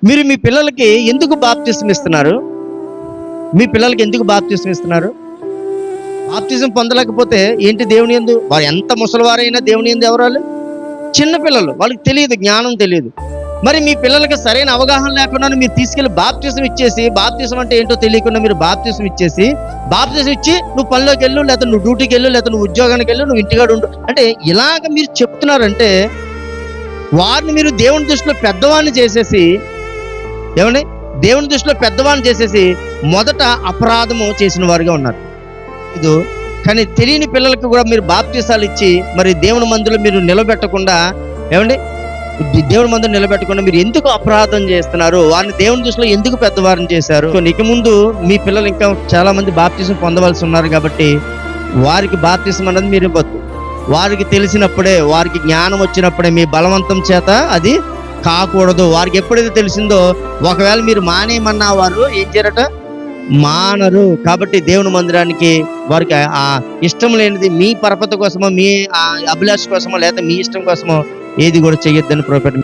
మీరు మీ పిల్లలకి ఎందుకు బాప్తిసం ఇస్తున్నారు? మీ పిల్లలకి ఎందుకు బాప్తిసం ఇస్తున్నారు? బాప్తిజం పొందలేకపోతే ఏంటి దేవుని యందు? వారు ఎంత ముసలివారైనా దేవుని యందు ఎవరాలు? చిన్న పిల్లలు, వాళ్ళకి తెలియదు, జ్ఞానం తెలియదు. మరి మీ పిల్లలకి సరైన అవగాహన లేకుండా మీరు తీసుకెళ్లి బాప్తిజం ఇచ్చేసి, బాప్తిజం అంటే ఏంటో తెలియకుండా మీరు బాప్తిజం ఇచ్చేసి, బాప్తిజం ఇచ్చి నువ్వు పనిలోకి వెళ్ళు, లేకపోతే నువ్వు డ్యూటీకి వెళ్ళు, లేకపోతే నువ్వు ఉద్యోగానికి వెళ్ళు, నువ్వు ఇంటికాడ ఉండు అంటే ఇలాగ మీరు చెప్తున్నారంటే వారిని మీరు దేవుని దృష్టిలో పెద్దవాడిని చేసేసి, ఏమండి, దేవుని దృష్టిలో పెద్దవాడిని చేసేసి మొదట అపరాధము చేసిన వారుగా ఉన్నారు. ఇది కానీ తెలియని పిల్లలకు కూడా మీరు బాప్తిసాలు ఇచ్చి మరి దేవుని మందులో మీరు నిలబెట్టకుండా, ఏమండి, దేవుని మందులో నిలబెట్టకుండా మీరు ఎందుకు అపరాధం చేస్తున్నారు? వారిని దేవుని దృష్టిలో ఎందుకు పెద్దవారిని చేశారు? ఇక ముందు మీ పిల్లలు ఇంకా చాలా మంది బాప్తిసం పొందవలసి ఉన్నారు కాబట్టి వారికి బాప్తిసం అన్నది మీరు ఇవ్వద్దు. వారికి తెలిసినప్పుడే, వారికి జ్ఞానం వచ్చినప్పుడే, మీ బలవంతం చేత అది కాకూడదు. వారికి ఎప్పుడైతే తెలిసిందో, ఒకవేళ మీరు మానేయమన్నా వారు ఏం చేయరట? మానరు. కాబట్టి దేవుని మందిరానికి వారికి ఆ ఇష్టం లేనిది మీ పరపతి కోసమో, మీ అభిలాష కోసమో, లేదా మీ ఇష్టం కోసమో ఏది కూడా చెయ్యొద్దని ప్రోఫెట్